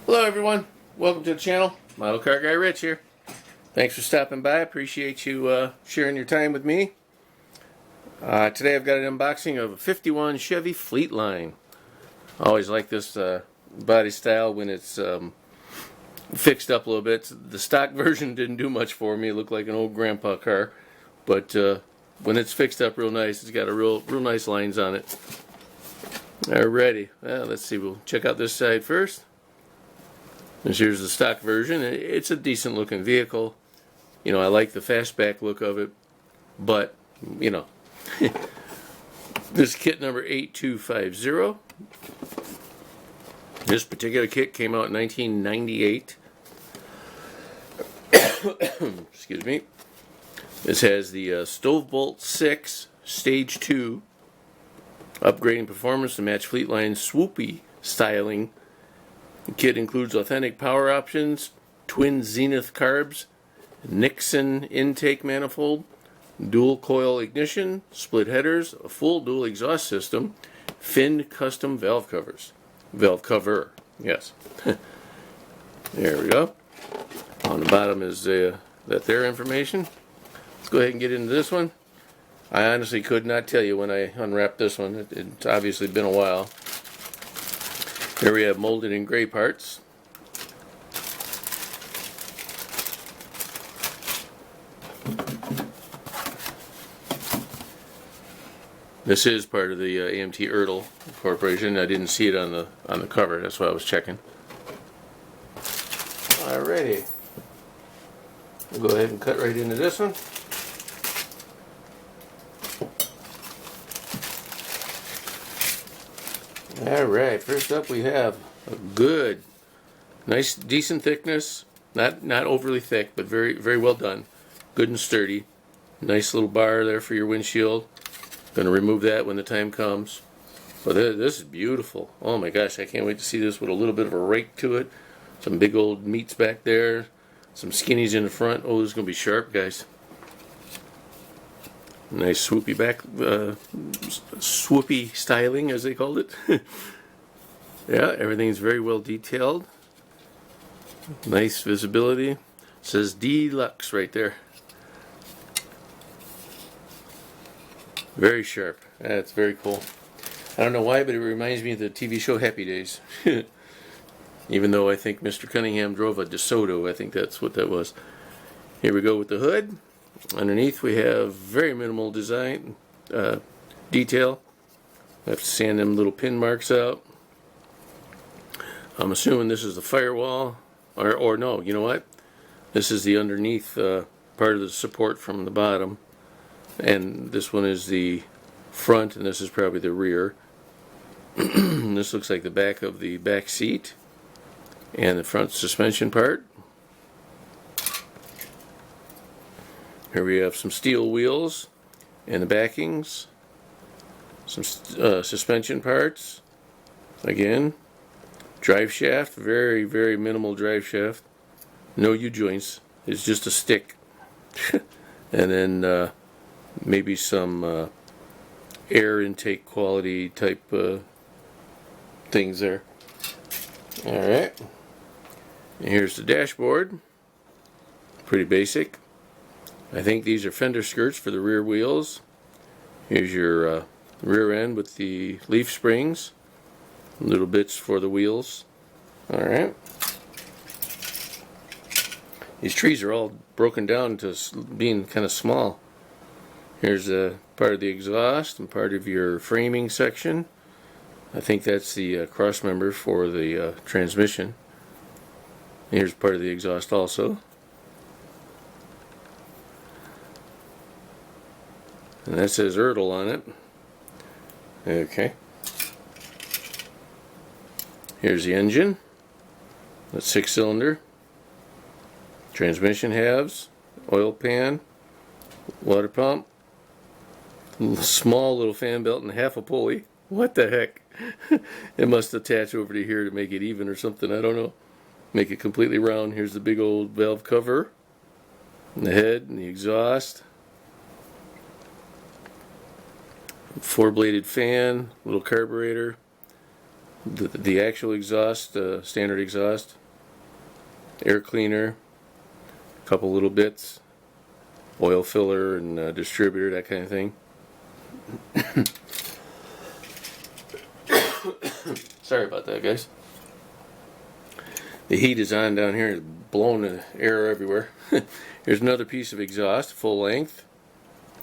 Hello everyone, welcome to the channel. Model Car Guy Rich here. Thanks for stopping by. I appreciate you sharing your time with me. Today I've got an unboxing of a 51 Chevy Fleetline. I always like this body style when it's fixed up a little bit. The stock version didn't do much for me. It looked like an old grandpa car. But when it's fixed up real nice, it's got a real nice lines on it. Alrighty, well, let's see, we'll check out this side first. Here's the stock version. It's a decent looking vehicle. You know, I like the fastback look of it, but, you know, this kit number 8250. This particular kit came out in 1998. Excuse me. This has the Stovebolt 6 Stage 2 upgrading performance to match Fleetline's swoopy styling. The kit includes authentic power options, twin Zenith carbs, Nixon intake manifold, dual coil ignition, split headers, a full dual exhaust system, finned custom valve covers. Valve cover, yes. There we go. On the bottom is their information. Let's go ahead and get into this one. I honestly could not tell you when I unwrapped this one. It's obviously been a while. Here we have molded in gray parts. This is part of the AMT Ertl Corporation. I didn't see it on the cover. That's why I was checking. Alrighty, we'll go ahead and cut right into this one. Alright, first up we have a good, nice, decent thickness. Not overly thick, but very well done. Good and sturdy. Nice little bar there for your windshield. Gonna remove that when the time comes. But this is beautiful. Oh my gosh, I can't wait to see this with a little bit of a rake to it. Some big old meats back there. Some skinnies in the front. Oh, this is gonna be sharp, guys. Nice swoopy back, swoopy styling, as they called it. Yeah, everything's very well detailed. Nice visibility. It says Deluxe right there. Very sharp. That's very cool. I don't know why, but it reminds me of the TV show Happy Days. Even though I think Mr. Cunningham drove a DeSoto, I think that's what that was. Here we go with the hood. Underneath we have very minimal design detail. I have to sand them little pin marks out. I'm assuming this is the firewall, or no, you know what? This is the underneath part of the support from the bottom, and this one is the front, and this is probably the rear. This looks like the back of the back seat and the front suspension part. Here we have some steel wheels and the backings, some suspension parts, again, drive shaft, very minimal drive shaft, no U-joints, it's just a stick, and then maybe some air intake quality type things there. Alright, and here's the dashboard, pretty basic. I think these are fender skirts for the rear wheels. Here's your rear end with the leaf springs, little bits for the wheels. Alright. These trees are all broken down to being kind of small. Here's part of the exhaust and part of your framing section. I think that's the cross member for the transmission. Here's part of the exhaust also. And that says Ertl on it. Okay. Here's the engine. That's 6-cylinder. Transmission halves, oil pan, water pump, small little fan belt and half a pulley. What the heck? It must attach over to here to make it even or something. I don't know. Make it completely round. Here's the big old valve cover, and the head and the exhaust. 4-bladed fan, little carburetor, The actual exhaust, standard exhaust, air cleaner, a couple little bits, oil filler and distributor, that kind of thing. Sorry about that, guys. The heat is on down here, it's blowing the air everywhere. Here's another piece of exhaust, full length.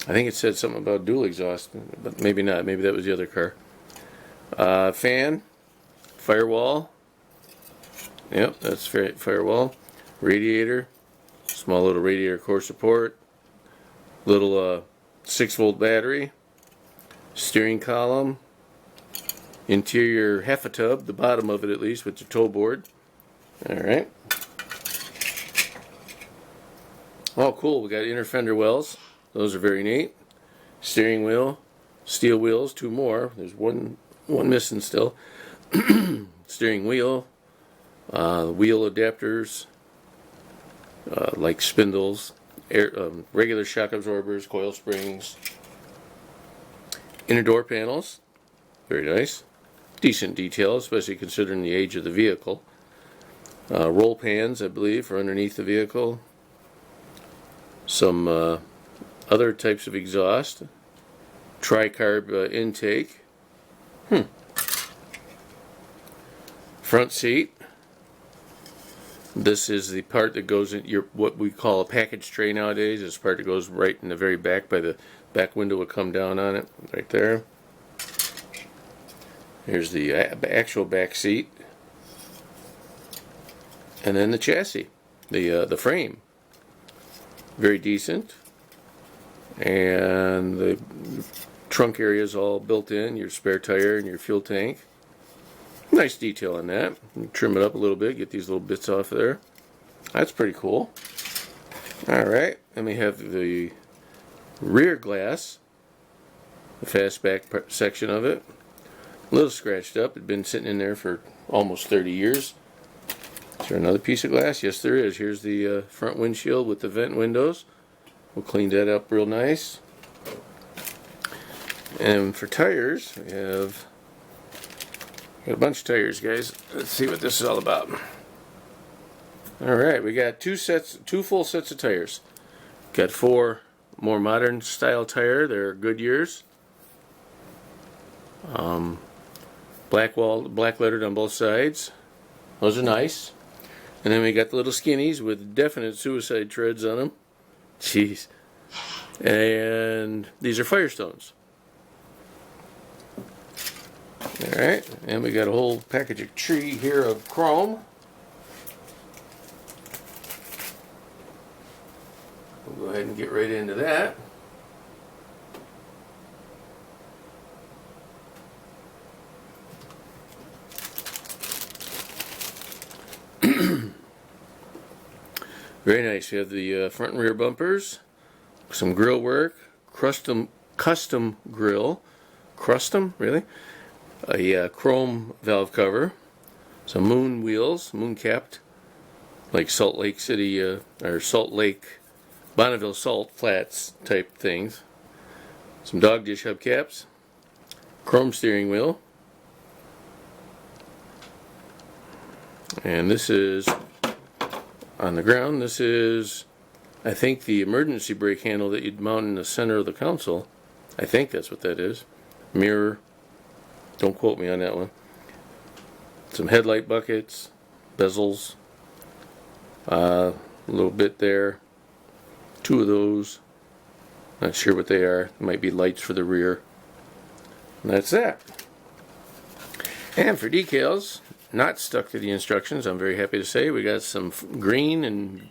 I think it said something about dual exhaust, but maybe not. Maybe that was the other car. Fan, firewall. Yep, that's firewall. Radiator, small little radiator core support. Little 6-volt battery. Steering column. Interior half a tub, the bottom of it at least, with the toe board. Alright. Oh, cool. We got inner fender wells. Those are very neat. Steering wheel, steel wheels, 2 more. There's one missing still. Steering wheel, wheel adapters, like spindles, regular shock absorbers, coil springs. Inner door panels, very nice. Decent detail, especially considering the age of the vehicle. Roll pans, I believe, are underneath the vehicle. Some other types of exhaust. Tricarb intake. Front seat. This is the part that goes in what we call a package tray nowadays. This part that goes right in the very back by the back window will come down on it, right there. Here's the actual back seat. And then the chassis, the frame. Very decent. And the trunk area is all built in, your spare tire and your fuel tank. Nice detail on that. Trim it up a little bit, get these little bits off there. That's pretty cool. Alright, then we have the rear glass, the fastback section of it. A little scratched up, it's been sitting in there for almost 30 years. Is there another piece of glass? Yes, there is. Here's the front windshield with the vent windows. We'll clean that up real nice. And for tires, we have got a bunch of tires, guys. Let's see what this is all about. Alright, we got two full sets of tires. Got 4 more modern style tire. They're Goodyears. Black lettered on both sides. Those are nice. And then we got the little skinnies with definite suicide treads on them. Jeez. And these are Firestones. Alright, and we got a whole package of tree here of chrome. We'll go ahead and get right into that. Very nice. We have the front and rear bumpers, some grill work, custom grill, really? A chrome valve cover, some moon wheels, moon capped, like Salt Lake City or Salt Lake, Bonneville Salt Flats type things. Some dog dish hubcaps, chrome steering wheel, and this is on the ground. This is, I think, the emergency brake handle that you'd mount in the center of the console. I think that's what that is. Mirror. Don't quote me on that one. Some headlight buckets, bezels, a little bit there. 2 of those. Not sure what they are. It might be lights for the rear. And that's that. And for decals, not stuck to the instructions, I'm very happy to say. We got some green and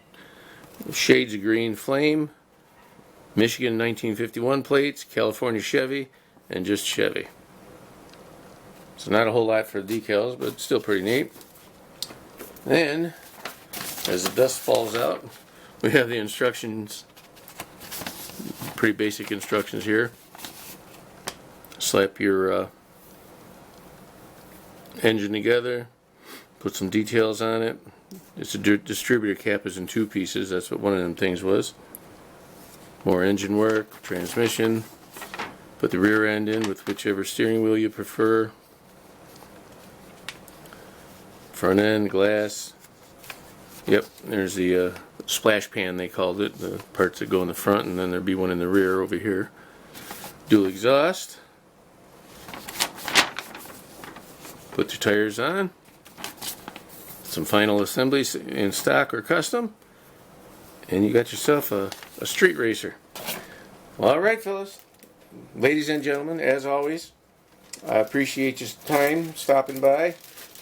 shades of green flame, Michigan 1951 plates, California Chevy, and just Chevy. So not a whole lot for decals, but still pretty neat. Then, as the dust falls out, we have the instructions. Pretty basic instructions here. Slap your engine together, put some details on it. It's a distributor cap is in 2 pieces. That's what one of them things was. More engine work, transmission. Put the rear end in with whichever steering wheel you prefer. Front end, glass. Yep, there's the splash pan, they called it. The parts that go in the front, and then there'd be one in the rear over here. Dual exhaust. Put your tires on. Some final assemblies in stock or custom. And you got yourself a street racer. Alright, fellas. Ladies and gentlemen, as always, I appreciate your time stopping by,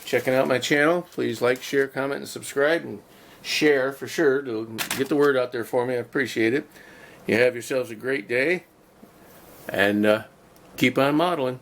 checking out my channel. Please like, share, comment, and subscribe, and share for sure to get the word out there for me. I appreciate it. You have yourselves a great day, and keep on modeling.